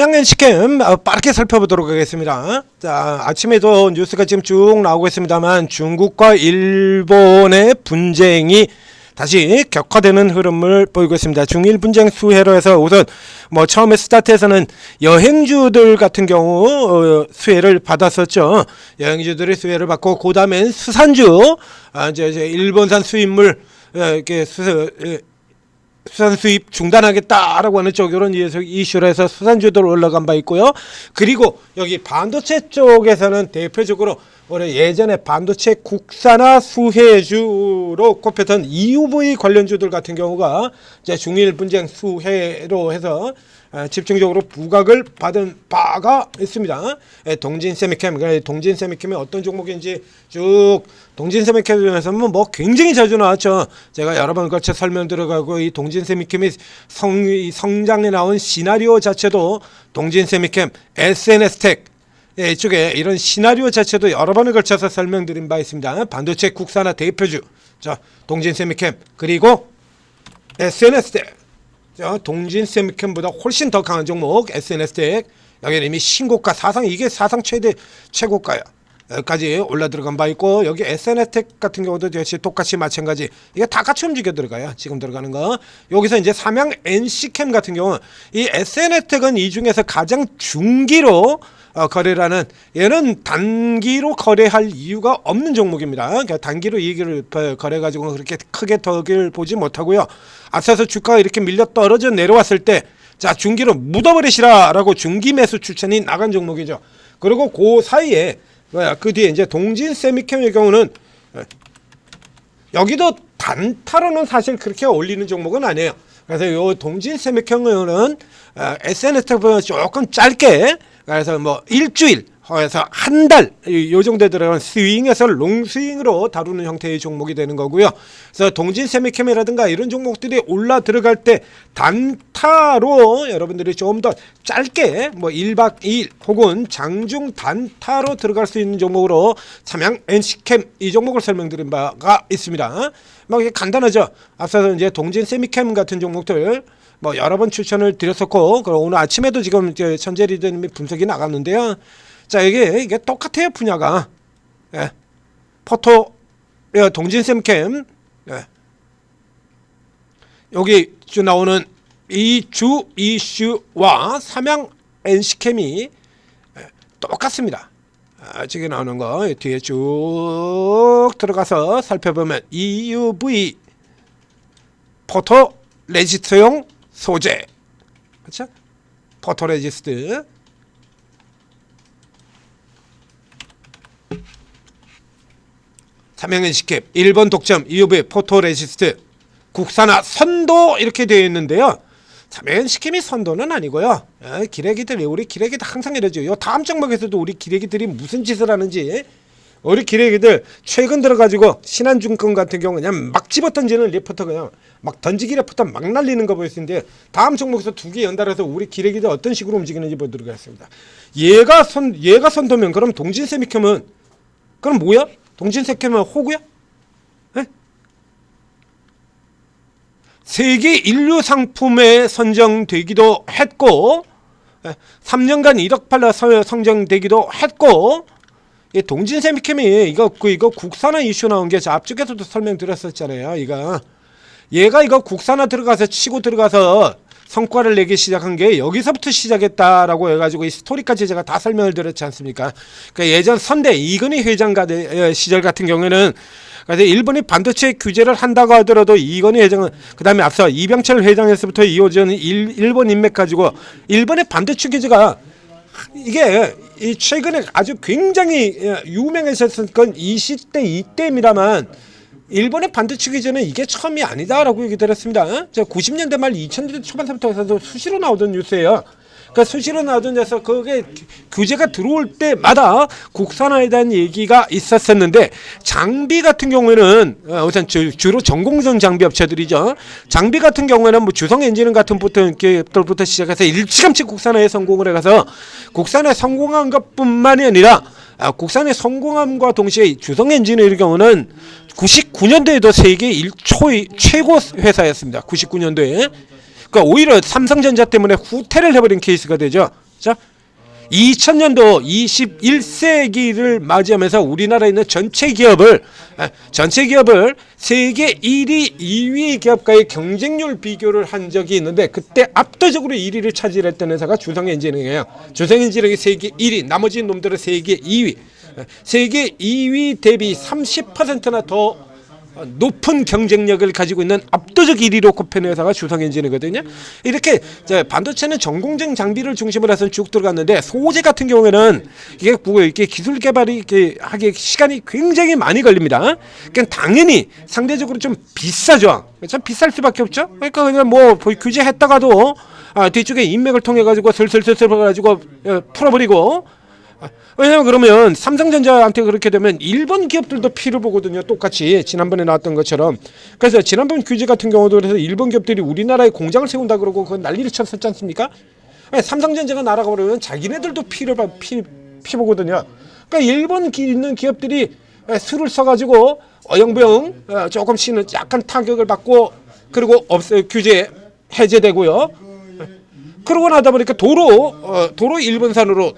NC캠 빠르게 살펴보도록 하겠습니다. 자, 아침에도 뉴스가 지금 쭉 나오고 있습니다만 중국과 일본의 분쟁이 다시 격화되는 흐름을 보이고 있습니다. 중일 분쟁 수혜로 해서 우선 처음에 스타트에서는 여행주들 같은 경우 수혜를 받았었죠. 여행주들이 수혜를 받고 그 다음엔 수산주, 이제 일본산 수입물 이렇게 수산 수입 중단하겠다라고 하는 쪽 이런 이슈로 해서 수산주들 올라간 바 있고요. 그리고 여기 반도체 쪽에서는 대표적으로 올해 예전에 반도체 국산화 수혜주로 꼽혔던 EUV 관련주들 같은 경우가 이제 중일 분쟁 수혜로 해서 집중적으로 부각을 받은 바가 있습니다. 동진세미캠, 동진세미캠이 어떤 종목인지 쭉 동진세미캠에서는 굉장히 자주 나왔죠. 제가 여러 번 거쳐 설명 들어가고 이 동진세미캠이 성장에 나온 시나리오 자체도 동진세미캠, SNS텍 이쪽에 이런 시나리오 자체도 여러 번을 걸쳐서 설명드린 바 있습니다. 반도체 국산화 대표주, 자 동진세미캠 그리고 SNS텍. 동진세미캠보다 훨씬 더 강한 종목 SNS텍 여기는 이미 신고가 이게 사상 최고가야. 여기까지 올라 들어간 바 있고 여기 SNS텍 같은 경우도 역시 똑같이 마찬가지 이게 다 같이 움직여 들어가요. 지금 들어가는 거 여기서 이제 삼양 NC캠 같은 경우 이 SNS텍은 이 중에서 가장 중기로 거래라는 얘는 단기로 거래할 이유가 없는 종목입니다. 그러니까 단기로 이익을 거래 가지고 그렇게 크게 덕을 보지 못하고요. 앞서서 주가가 이렇게 밀려 떨어져 내려왔을 때 자 중기로 묻어버리시라라고 중기 매수 추천이 나간 종목이죠. 그리고 그 사이에 그 뒤에 이제 동진세미캠의 경우는 여기도 단타로는 사실 그렇게 올리는 종목은 아니에요. 그래서 요 동진세미캠은 SNS보다 조금 짧게 그래서 일주일 에서 한 달 요 정도에 들어간 스윙에서 롱스윙으로 다루는 형태의 종목이 되는 거고요. 그래서 동진세미캠이라든가 이런 종목들이 올라 들어갈 때 단타로 여러분들이 좀 더 짧게 1박 2일 혹은 장중 단타로 들어갈 수 있는 종목으로 삼양 NC캠 이 종목을 설명드린 바가 있습니다. 이게 간단하죠. 앞서서 이제 동진세미캠 같은 종목들 여러 번 추천을 드렸었고 그리고 오늘 아침에도 지금 천재 리더님이 분석이 나갔는데요. 자 이게 똑같아요. 분야가 포토 동진세미캠 여기 쭉 나오는 이 주 이슈와 삼양 NC캠이 똑같습니다. 지금 나오는 거 뒤에 쭉 들어가서 살펴보면 EUV 포토 레지스트용 소재, 그렇죠? 포토레지스트. 삼양 NC캠 1번 독점 EUV 포토레지스트 국산화 선도 이렇게 되어 있는데요. 삼양 NC캠이 선도는 아니고요. 기레기들이 우리 기레기들 항상 이러죠. 요 다음 장목에서도 우리 기레기들이 무슨 짓을 하는지 우리 기레기들 최근 들어가지고 신한증권 같은 경우 그냥 막 집어던지는 리포터 그냥 막 던지기 리포터 막 날리는 거 보였는데 다음 종목에서 두 개 연달아서 우리 기레기들 어떤 식으로 움직이는지 보도록 하겠습니다. 얘가 선도면 그럼 동진세미캠은 그럼 뭐야? 동진세미캠은 호구야? 에? 세계 인류 상품에 선정되기도 했고 3년간 1억 팔러 선정되기도 했고 이 동진세미캠이 이거 국산화 이슈 나온 게 앞쪽에서도 설명드렸었잖아요. 얘가 이거 국산화 들어가서 치고 들어가서 성과를 내기 시작한 게 여기서부터 시작했다라고 해가지고 이 스토리까지 제가 다 설명을 드렸지 않습니까? 그러니까 예전 선대 이건희 회장 시절 같은 경우에는 그래서 일본이 반도체 규제를 한다고 하더라도 이건희 회장은 그 다음에 앞서 이병철 회장에서부터 이어지는 일본 인맥 가지고 일본의 반도체 규제가 이게 이 최근에 아주 굉장히 유명해졌을 건 이 시대 이때입니다만 일본의 반도체 규제는 이게 처음이 아니다라고 얘기 드렸습니다. 90년대 말 2000년대 초반부터 해서 수시로 나오던 뉴스예요. 그러니까 수시로 나오던 데서 그게 규제가 들어올 때마다 국산화에 대한 얘기가 있었었는데 장비 같은 경우에는 우선 주로 전공정 장비 업체들이죠. 장비 같은 경우에는 주성 엔진 같은 부터 시작해서 일찌감치 국산화에 성공을 해가서 국산화에 성공한 것뿐만이 아니라 국산에 성공함과 동시에 주성 엔진의 경우는 99년도에도 세계 최고 회사였습니다. 99년도에. 그러니까 오히려 삼성전자 때문에 후퇴를 해버린 케이스가 되죠. 자, 2000년도 21세기를 맞이하면서 우리나라에 있는 전체 기업을 세계 1위, 2위 기업과의 경쟁률 비교를 한 적이 있는데 그때 압도적으로 1위를 차지했던 회사가 주성엔지니어예요. 주성엔지니어가 세계 1위, 나머지 놈들은 세계 2위. 세계 2위 대비 30%나 더 높은 경쟁력을 가지고 있는 압도적 1위로 꼽히는 회사가 주성엔진이거든요. 이렇게 반도체는 전공정 장비를 중심으로 해서 쭉 들어갔는데 소재 같은 경우에는 이게 기술 개발이 하기 시간이 굉장히 많이 걸립니다. 그러니까 당연히 상대적으로 좀 비싸죠. 참 비쌀 수밖에 없죠. 그러니까 그냥 뭐 규제했다가도 뒤쪽에 인맥을 통해 가지고 슬슬슬슬 가지고 풀어버리고. 왜냐면 그러면 삼성전자한테 그렇게 되면 일본 기업들도 피를 보거든요. 똑같이 지난번에 나왔던 것처럼. 그래서 지난번 규제 같은 경우도 그래서 일본 기업들이 우리나라에 공장을 세운다 그러고 그건 난리를 쳤었지 않습니까? 삼성전자가 날아가 버리면 자기네들도 피 보거든요. 그러니까 일본 있는 기업들이 수를 써가지고 어영부영 조금씩은 약간 타격을 받고 그리고 규제 해제되고요. 그러고 나다 보니까 도로 일본산으로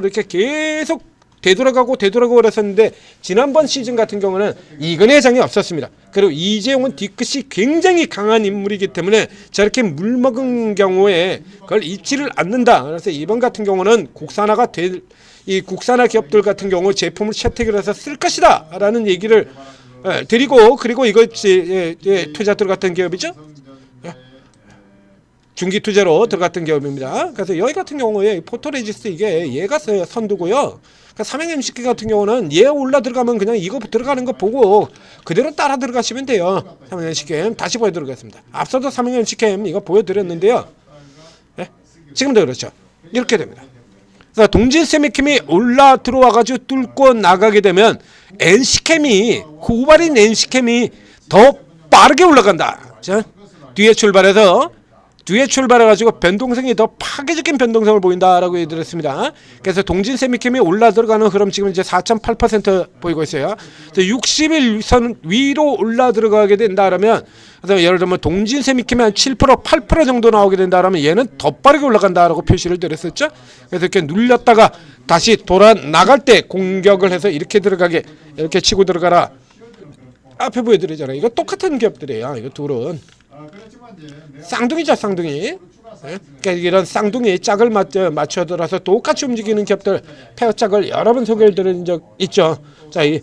이렇게 계속 되돌아가고 그랬었는데 지난번 시즌 같은 경우는 이근회장이 없었습니다. 그리고 이재용은 뒤끝이 굉장히 강한 인물이기 때문에 저렇게 물먹은 경우에 그걸 잊지를 않는다. 그래서 이번 같은 경우는 이 국산화 기업들 같은 경우 제품을 채택을 해서 쓸 것이다 라는 얘기를 드리고 그리고 이거 투자 들어갔던 기업이죠. 중기 투자로 들어갔던 기업입니다. 그래서 여기 같은 경우에 포토레지스트 얘가 선두고요. 그러니까 삼양 MCK 같은 경우는 얘 올라 들어가면 그냥 이거 들어가는 거 보고 그대로 따라 들어가시면 돼요. 삼양 MCK 다시 보여드리겠습니다. 앞서도 삼양 MCK 이거 보여드렸는데요. 네? 지금도 그렇죠. 이렇게 됩니다. 그래서 동진 세미캠이 올라 들어와가지고 뚫고 나가게 되면 NC캠이 후발인 NC캠이 더 빠르게 올라간다. 자, 뒤에 출발해가지고 변동성이 더 파괴적인 변동성을 보인다라고 얘기드렸습니다. 그래서 동진 세미캠이 올라 들어가는 흐름 지금 이제 4.8% 보이고 있어요. 60일 위로 올라 들어가게 된다라면, 그래서 예를 들면 동진 세미캠이 한 7%, 8% 정도 나오게 된다라면 얘는 더 빠르게 올라간다라고 표시를 드렸었죠. 그래서 이렇게 눌렸다가 다시 돌아 나갈 때 공격을 해서 이렇게 들어가게, 이렇게 치고 들어가라. 앞에 보여드리잖아요. 이거 똑같은 기업들이에요. 이거 둘은. 쌍둥이죠, 쌍둥이. 그러니까 이런 쌍둥이 짝을 맞춰 들어서 똑같이 움직이는 기업들 페어 짝을 여러 번 소개를 드린 적 있죠. 자, 이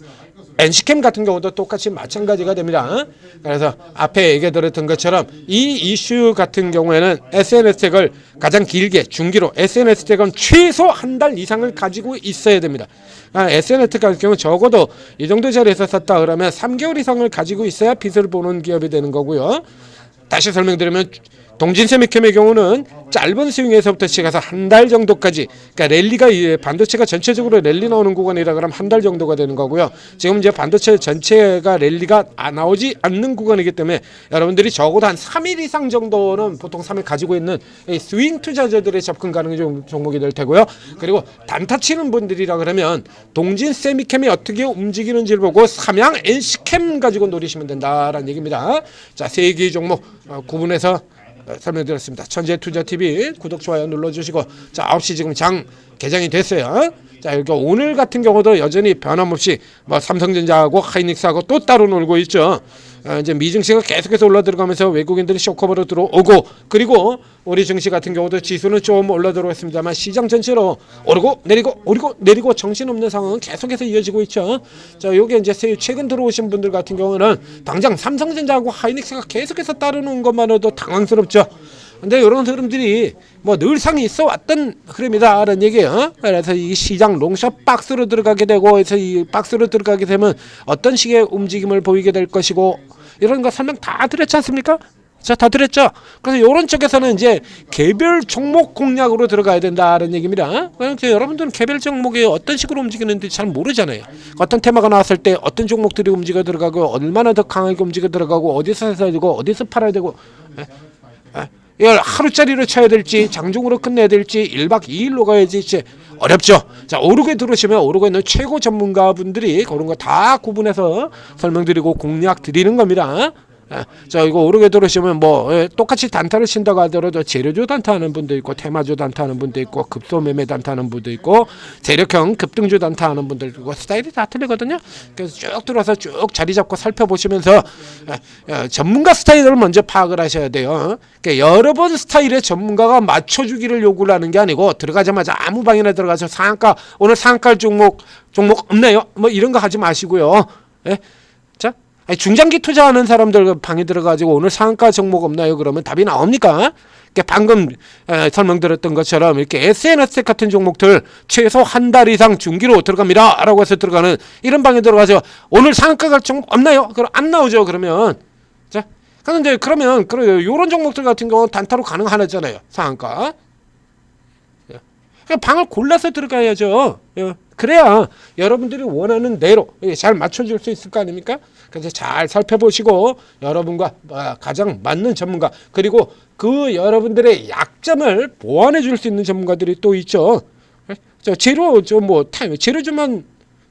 NC캠 같은 경우도 똑같이 마찬가지가 됩니다. 그래서 앞에 얘기 드렸던 것처럼 이 이슈 같은 경우에는 SNS택을 가장 길게 중기로 SNS택은 최소 한 달 이상을 가지고 있어야 됩니다. SNS택 같은 경우는 적어도 이 정도 자리에서 썼다 그러면 3개월 이상을 가지고 있어야 빚을 보는 기업이 되는 거고요. 다시 설명드리면 동진세미캠의 경우는 짧은 스윙에서부터 시작해서 한 달 정도까지, 그러니까 랠리가 반도체가 전체적으로 랠리 나오는 구간이라 그러면 한 달 정도가 되는 거고요. 지금 이제 반도체 전체가 랠리가 나오지 않는 구간이기 때문에 여러분들이 적어도 한 3일 이상 정도는 보통 3일 가지고 있는 스윙 투자자들의 접근 가능 종목이 될 테고요. 그리고 단타 치는 분들이라 그러면 동진세미캠이 어떻게 움직이는지를 보고 삼양 NC캠 가지고 노리시면 된다라는 얘기입니다. 자, 세 개의 종목 구분해서 설명드렸습니다. 천재투자TV 구독, 좋아요 눌러주시고, 자, 9시 지금 장 개장이 됐어요. 자, 이렇게 오늘 같은 경우도 여전히 변함없이 뭐 삼성전자하고 하이닉스하고 또 따로 놀고 있죠. 이제 미증시가 계속해서 올라 들어가면서 외국인들이 쇼커버로 들어오고, 그리고 우리 증시 같은 경우도 지수는 좀 올라 들어왔습니다만 시장 전체로 오르고 내리고 정신없는 상황은 계속해서 이어지고 있죠. 자, 요게 이제 최근 들어오신 분들 같은 경우는 당장 삼성전자하고 하이닉스가 계속해서 따르는 것만으로도 당황스럽죠. 근데 이런 흐름들이 뭐 늘상 있어 왔던 흐름이다라는 얘기예요. 그래서 이 시장 롱숏 박스로 들어가게 되고, 그래서 이 박스로 들어가게 되면 어떤 식의 움직임을 보이게 될 것이고, 이런 거 설명 다 드렸지 않습니까? 자, 다 드렸죠. 그래서 이런 쪽에서는 이제 개별 종목 공략으로 들어가야 된다는 얘기입니다. 그러니까 여러분들은 개별 종목이 어떤 식으로 움직이는지 잘 모르잖아요. 어떤 테마가 나왔을 때 어떤 종목들이 움직여 들어가고, 얼마나 더 강하게 움직여 들어가고, 어디서 사야 되고, 어디서 팔아야 되고, 이걸 하루짜리로 쳐야 될지, 장중으로 끝내야 될지, 1박 2일로 가야지, 어렵죠. 자, 오르고에 들어오시면 오르고에 있는 최고 전문가분들이 그런 거 다 구분해서 설명드리고 공략 드리는 겁니다. 자, 이거 오르게 들으시면 뭐 똑같이 단타를 친다고 하더라도 재료주 단타하는 분도 있고 테마주 단타하는 분도 있고 급소매매 단타하는 분도 있고 세력형 급등주 단타하는 분들 있고 스타일이 다 틀리거든요. 그래서 쭉 들어서 쭉 자리 잡고 살펴보시면서 전문가 스타일을 먼저 파악을 하셔야 돼요. 그러니까 여러 번 스타일의 전문가가 맞춰주기를 요구를 하는 게 아니고 들어가자마자 아무 방이나 들어가서 상한가 오늘 상한가 종목 없나요? 뭐 이런 거 하지 마시고요. 자, 중장기 투자하는 사람들 방에 들어가지고 오늘 상한가 종목 없나요? 그러면 답이 나옵니까? 그러니까 방금 설명드렸던 것처럼 이렇게 SNS 같은 종목들 최소 한 달 이상 중기로 들어갑니다 라고 해서 들어가는 이런 방에 들어가서 오늘 상한가 종목 없나요? 그럼 안 나오죠. 그러면 자, 그런데 그러면 이런 종목들 같은 경우는 단타로 가능하잖아요. 상한가. 그러니까 방을 골라서 들어가야죠. 그래야 여러분들이 원하는 대로 잘 맞춰줄 수 있을 거 아닙니까? 그래서 잘 살펴보시고 여러분과 가장 맞는 전문가 그리고 그 여러분들의 약점을 보완해 줄 수 있는 전문가들이 또 있죠. 재료주만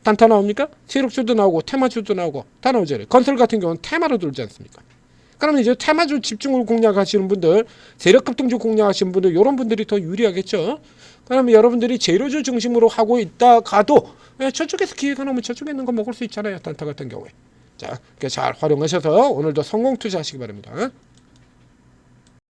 단타 나옵니까? 세력주도 나오고 테마주도 나오고 다 나오잖아요. 건설 같은 경우는 테마로 돌지 않습니까? 그러면 이제 테마주 집중으로 공략하시는 분들, 세력급등주 공략하시는 분들 이런 분들이 더 유리하겠죠. 그러면 여러분들이 재료주 중심으로 하고 있다가도 저쪽에서 기회가 나오면 저쪽에 있는 거 먹을 수 있잖아요. 단타 같은 경우에. 자, 잘 활용하셔서 오늘도 성공 투자하시기 바랍니다.